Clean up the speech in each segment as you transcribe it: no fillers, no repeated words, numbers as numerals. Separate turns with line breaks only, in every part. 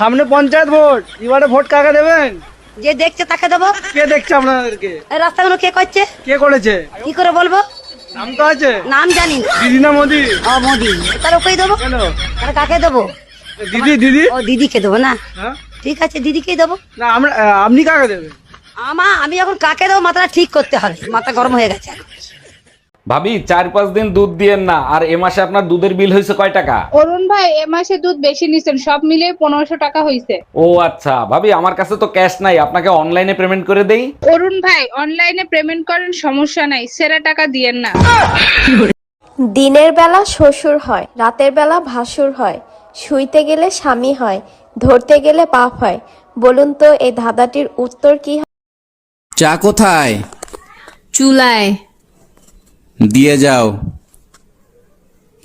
সামনে পঞ্চায়েত ভোট, এবারে ভোট কাকে দেবেন?
যে দেখছে তাকে দেবো।
কে দেখছে আপনাদেরকে?
এই রাস্তাগুলো কে করছে?
কে করেছে?
কি করে বলবো?
নাম তো আছে।
নাম জানি না।
দিদি না মোদি?
ও মোদি। তার ওকেই দেবো।
কেন?
তাহলে কাকে দেবো?
দিদি দিদি।
ও দিদিকে দেবো না?
হ্যাঁ?
ঠিক আছে, দিদিকেই দেবো।
না আমরা আপনি কাকে দেবেন?
আমি এখন কাকে দেবো মাথাটা ঠিক করতে হবে, মাথা গরম হয়ে গেছে।
ভাবি 4-5 দিন দুধ দিয়েন না। আর এ মাসে আপনার দুধের বিল হয়েছে কয় টাকা?
অরুণ ভাই এ মাসে দুধ বেশি নিছেন, সব মিলিয়ে 1500 টাকা হইছে।
ও আচ্ছা ভাবি, আমার কাছে তো ক্যাশ নাই, আপনাকে অনলাইনে পেমেন্ট করে দেই।
অরুণ ভাই অনলাইনে পেমেন্ট করেন, সমস্যা নাই, সেরা টাকা দিয়েন না।
দিনের বেলা শ্বশুর হয়, রাতের বেলা ভাসুর হয়, শুইতে গেলে স্বামী হয়, ধরতে গেলে পাপ হয়। বলুন তো এই ধাঁধাটির উত্তর কি?
চা কোথায়?
চুলায়।
দিয়ে যাও।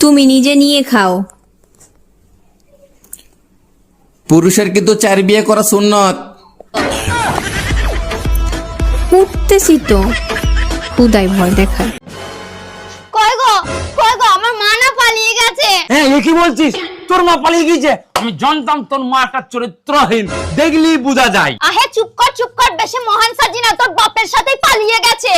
তুমি নিজে নিয়ে খাও।
পুরুষের কিন্তু 4 বিয়ে করা সুন্নত।
উঠতেছি তো, খুদাই ভয় দেখায়।
কই গো আমার মা না পালিয়ে গেছে।
হ্যাঁ, এ কি বলছিস? তোর মা পালিয়ে গিয়েছে? আমি জানতাম তোর মাটা চরিত্রহীন, দেখলি বোঝা যায়।
আহে চুপ কর, বেশি মহান সাজি না, তোর বাপের সাথেই পালিয়ে গেছে।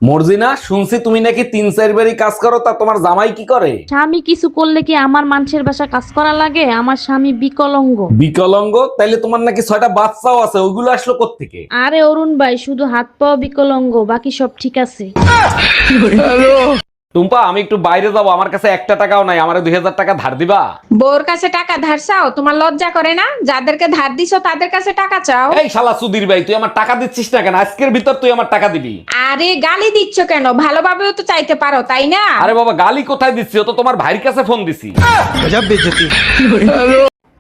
মর্জিনা, শুনছি তুমি নাকি 3-4 বারই কাজ করো, তা তোমার জামাই কি করে?
স্বামী কিছু করলে কি আমার মানুষের বাসা কাজ করা লাগে? আমার স্বামী বিকলাঙ্গ।
বিকলাঙ্গ? তাইলে তোমার নাকি 6টা বাচ্চাও আছে, ওইগুলো আসলো কোত্থেকে?
আরে অরুণ ভাই, শুধু হাত পাও বিকলাঙ্গ, বাকি সব ঠিক আছে।
টুম্পা, আমি একটু বাইরে যাবো, আমার কাছে 1 টাকাও নাই, আমারে 2000 টাকা ধার দিবা?
বউর কাছে টাকা ধার চাও? তোমার লজ্জা করে না? যাদেরকে ধার দিছো তাদের কাছে টাকা চাও।
এই শালা সুধীর ভাই, তুই আমার টাকা দিচ্ছিস না কেন? আজকের ভিতর তুই আমার টাকা দিবি।
আরে গালি দিচ্ছ কেন? ভালোভাবেও তো চাইতে পারো, তাই না?
আরে বাবা, গালি কোথায় দিচ্ছি? ও তো তোমার ভাইয়ের কাছে ফোন দিছি।
গজব বেইজ্জতি।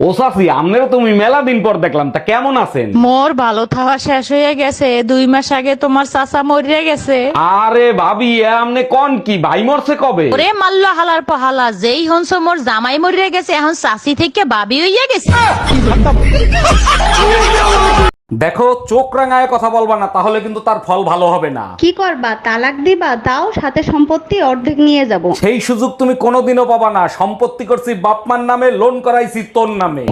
ও সাফি, আমনেরও তুমি মেলা দিন পর দেখলাম, তা কেমন আছেন?
মোর ভালো থাওয়া শেষ হয়ে গেছে, 2 মাস আগে তোমার চাচা মরিয়া গেছে।
আরে ভাবি, এ আমনে কোন কি? ভাই মরছে কবে?
ওরে মাল্লা হালার পহালা, যেই হনস মোর জামাই মরিয়া গেছে, এখন চাচি থেকে বাবি হইয়া গেছে।
দেখো, চোখ রাঙায় কথা বলবা না, তাহলে কিন্তু তার ফল ভালো হবে না।
কি করবা? তালাক দিবা? দাও, সাথে সম্পত্তি অর্ধেক নিয়ে যাব।
সেই সুযোগ তুমি কোনোদিনও পাবা না। সম্পত্তি করছি বাপমার নামে, লোন করাইছি তোর নামে।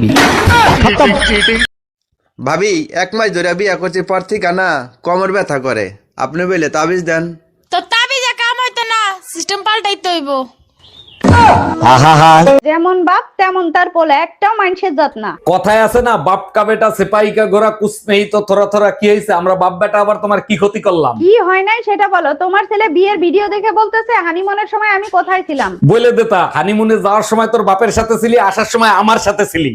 ভাবি 1 মাস ধরে বিয়া করছি, পর থেকে না কোমর ব্যথা করে, আপনি বলে তাবিজ দেন।
তো তাবিজে কাম হইতো না, সিস্টেম পাল্টাইতে হইব।
যেমন বাপ তেমন তার পোলা, একটাও মানুষের জাত না।
কথায় আছে না, বাপ কা বেটা সিপাহি কা ঘোড়া কুছ নেই তো থোড়া থোড়া। কি হয়েছে? আমরা বাপ বেটা আবার তোমার কি ক্ষতি করলাম?
কি হয় নাই সেটা বলো। তোমার ছেলে বিয়ের ভিডিও দেখে বলতেছে হানিমুনের সময় আমি কোথায় ছিলাম।
বলে দেতা, হানিমুনে যাওয়ার সময় তোর বাপের সাথে ছিলি, আসার সময় আমার সাথে ছিলি।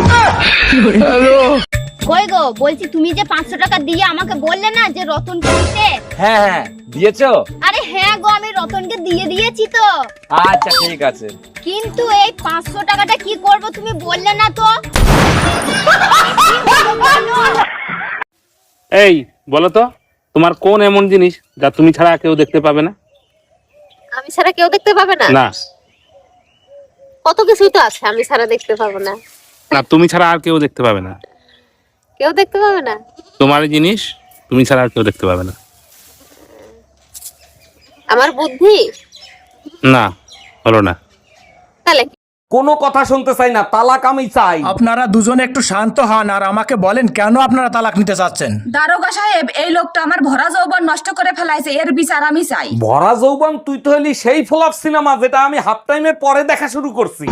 কই গো, বলছি তুমি যে 500 টাকা দিয়ে আমাকে বললে না যে রতনকে দিতে।
হ্যাঁ হ্যাঁ, দিয়েছো?
আরে হ্যাঁ গো, আমি রতনকে দিয়ে দিয়েছি তো।
আচ্ছা ঠিক আছে।
কিন্তু এই 500 টাকাটা কি করব তুমি বললে না তো।
এই বলো তো, তোমার কোন এমন জিনিস যা তুমি ছাড়া কেউ দেখতে পাবে না?
আমি ছাড়া কেউ দেখতে পাবে না?
না
কত কিছুই তো আছে আমি ছাড়া দেখতে পাবো না।
না, তুমি ছাড়া আর কেউ দেখতে পাবে না।
কেউ দেখতে পাবে না?
তোমার এই জিনিস তুমি ছাড়া আর কেউ দেখতে পাবে না।
আমার বুদ্ধি?
না, হলো না।
তাহলে
কোনো কথা শুনতে চাই না, তালাক আমি চাই।
আপনারা দুজনে একটু শান্ত হন আর আমাকে বলেন কেন আপনারা তালাক নিতে চাচ্ছেন।
দারোগা সাহেব, এই লোকটা আমার ভরা যৌবন নষ্ট করে ফেলাইছে, এর বিচার আমি চাই।
ভরা যৌবন? তুই তো হলি সেই ফ্লপ সিনেমা যেটা আমি হাফ টাইমের পরে দেখা শুরু করছি।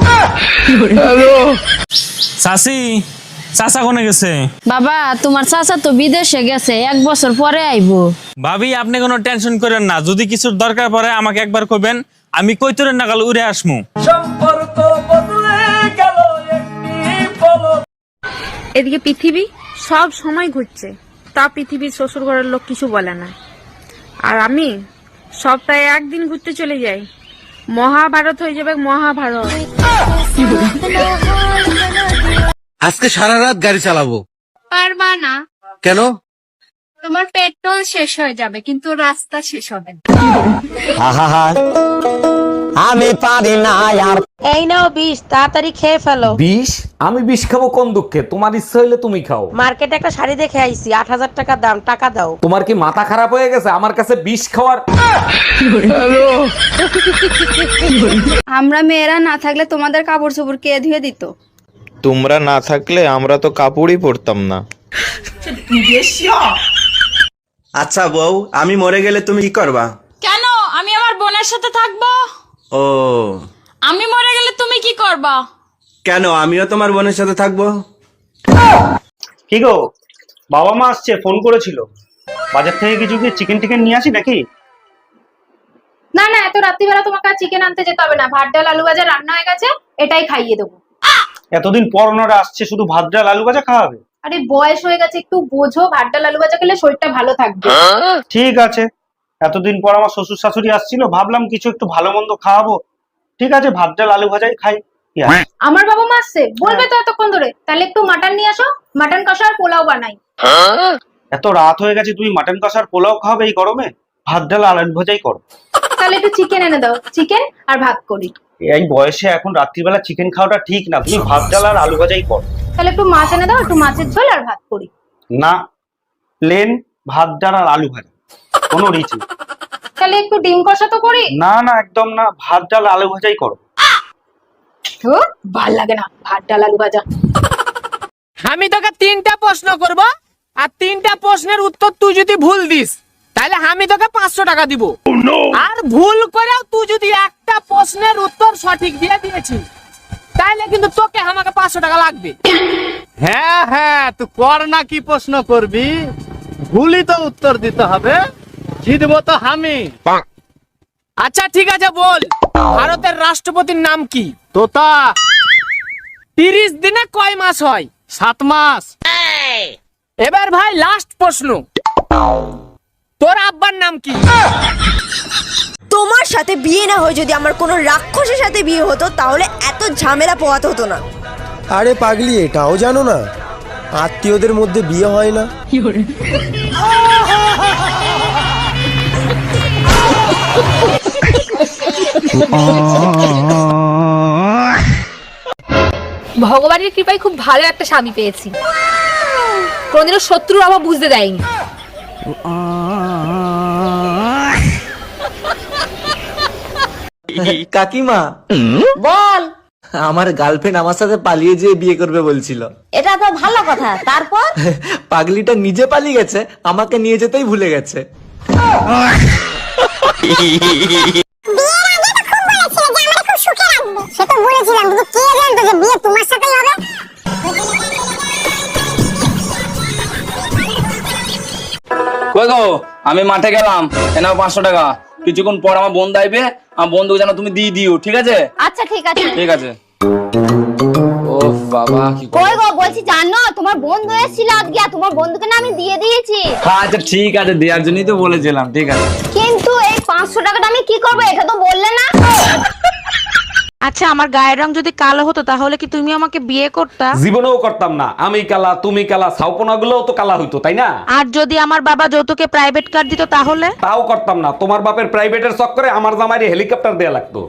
চাচি, চাচা কোনে গেছে?
বাবা, তোমার চাচা তো বিদেশে গেছে, 1 বছর পরে আইবো।
ভাবি, আপনি কোনো টেনশন করেন না, যদি কিছুর দরকার পড়ে আমাকে একবার কইবেন, আমি কইতরের নাগাল উড়ে আসমু।
এদিকে পৃথিবী সব সময় ঘুরছে, তা পৃথিবীর শ্বশুর ঘরের লোক কিছু বলে না। আর আমি সপ্তাহে 1 দিন ঘুরতে চলে যাই, মহাভারত হয়ে যাবে মহাভারত।
আজকে সারা রাত গাড়ি চালাবো।
পারবা না?
কেন?
তোমার পেট্রোল শেষ হয়ে যাবে, কিন্তু রাস্তা শেষ হবে না।
আমি পারি না আর।
এই নাও বিষ, তাড়াতাড়ি খেয়ে ফেলো।
বিষ? আমি বিষ খাবো কোন দুঃখে? তোমার ইচ্ছা হইলে তুমি খাও।
মার্কেটে একটা শাড়ি দেখে আইছি, 8000 টাকা দাম, টাকা দাও।
তোমার কি মাথা খারাপ হয়ে গেছে আমার কাছে বিষ খাওয়ার?
আমরা মেয়েরা না থাকলে তোমাদের কাপড় চোপড় কে ধুয়ে দিত?
তোমরা না থাকলে আমরা তো কাপড়ই পরতাম না।
আচ্ছা বউ, আমি মরে গেলে তুমি কি করবা?
কেন আমি আমার বোনের সাথে থাকবো?
ও
আমি মরে গেলে তুমি কি করবা?
কেন, আমিও তোমার বোনের সাথে থাকবো।
কি গো, বাবা মা আসছে, ফোন করেছিল। বাজার থেকে কিছু কি চিকেন টিকেন নিয়ে আসি নাকি?
না না, এত রাত্রিবেলা তোমাকে আর চিকেন আনতে যেতে হবে না, ভাত ডাল আলু ভাজা রান্না হয়ে গেছে, এটাই খাইয়ে দেবো।
এতদিন পর ওনারা আসছে, শুধু ভাত ডাল আলু ভাজা খাওয়াবে?
আরে বয়স হয়ে গেছে, একটু বোঝো, ভাত ডাল আলু ভাজা খেলে শরীরটা ভালো থাকবে।
ঠিক আছে, এতদিন পর আমার শ্বশুর শাশুড়ি আসছিল, ভাবলাম কিছু একটু ভালো মন্দ খাওয়াবো। ঠিক আছে, ভাত ডাল আলু ভাজাই খাই। কি আছে?
আমার বাবা মা আসছে, বলবে তো এতক্ষণ ধরে, তাহলে একটু মাটন নিয়ে আসো, মাটন কষা আর পোলাও বানাই।
এত রাত হয়ে গেছে, তুমি মাটন কষার পোলাও খাওয়াবে এই গরমে? ভাত ডাল আলু ভাজাই করো।
তাহলে একটু চিকেন এনে দাও, চিকেন আর ভাত করি।
এই বয়সে এখন রাত্রিবেলা চিকেন খাওয়াটা ঠিক না, তুমি ভাত ডাল আর আলু ভাজাই করো।
তাহলে একটু মাছ এনে দাও, একটু মাছের ঝোল আর ভাত করি।
না, প্লেন ভাত ডাল আর আলু ভাজা, কোনো রিচ নেই।
তাহলে একটু ডিম কষা তো করি।
না না, একদম না, ভাত ডাল আলু ভাজাই করো।
ভাল লাগে না ভাত ডাল আলু ভাজা।
আমি তোকে 3টা প্রশ্ন করব, আর 3টা প্রশ্নের উত্তর তুই যদি ভুল দিস তাহলে আমি তোকে 500 টাকা দিব। আর ভুল করেও তুই যদি একটা প্রশ্নের উত্তর সঠিক দিয়ে দিয়েছিস তাহলে কিন্তু তোকে আমাকে 500 টাকা লাগবে। হ্যাঁ হ্যাঁ, তুই কর না, কি প্রশ্ন করবি? ভুলই তো উত্তর দিতে হবে, জিতবো তো আমি। আচ্ছা ঠিক আছে, বল ভারতের রাষ্ট্রপতির নাম কি? তোতা। 30 দিনে কয় মাস হয়? 7 মাস। এবার ভাই লাস্ট প্রশ্ন, তোর আব্বার নাম কি?
তোমার সাথে বিয়ে না হয়ে যদি আমার কোনো রাক্ষসের সাথে বিয়ে হতো তাহলে এত ঝামেলা পোহাতে হতো না।
আরে পাগলি, এটাও জানো না আত্মীয়দের মধ্যে বিয়ে হয় না?
ভগবানের কৃপায় খুব ভালো একটা স্বামী পেয়েছি, কোনদিনও শত্রু আমার বুঝতে দেয়নি।
কাকিমা,
বল।
আমার গার্লফ্রেন্ড আমার সাথে পালিয়ে যেয়ে বিয়ে করবে বলছিল।
এটা তো ভালো কথা, তারপর?
পাগলিটা নিজে পালিয়ে গেছে, আমাকে নিয়ে যেতেই ভুলে গেছে।
কই গো, আমি মাঠে গেলাম, এনাও 500 টাকা। কিছুক্ষণ পর আমার বন্ধু আইবে, আমার বন্ধুকে যেন তুমি দিয়ে দিও, ঠিক আছে?
আচ্ছা ঠিক আছে।
ঠিক আছে। ও বাবা, কি
কই গো, বলছি জানো তোমার বন্ধু এসেছিল আজকে, আর তোমার বন্ধুকে না আমি দিয়ে দিয়েছি।
আচ্ছা ঠিক আছে, দেওয়ার জন্যই তো বলেছিলাম। ঠিক আছে,
কিন্তু এই 500 টাকাটা আমি কি করবো, এটা তো বললে না।
আচ্ছা, আমার গায়ের রং যদি কালো হতো তাহলে কি তুমি আমাকে বিয়ে করতা?
জীবনেও করতাম না। আমি কালা, তুমি কালা, ছাউপনা গুলোও তো কালা হইতো, তাই না?
আর যদি আমার বাবা যৌতুকে প্রাইভেট কার দিত তাহলে?
তাও করতাম না। তোমার বাপের প্রাইভেটের চক্করে আমার জামাইরে হেলিকপ্টার দেয়া লাগতো।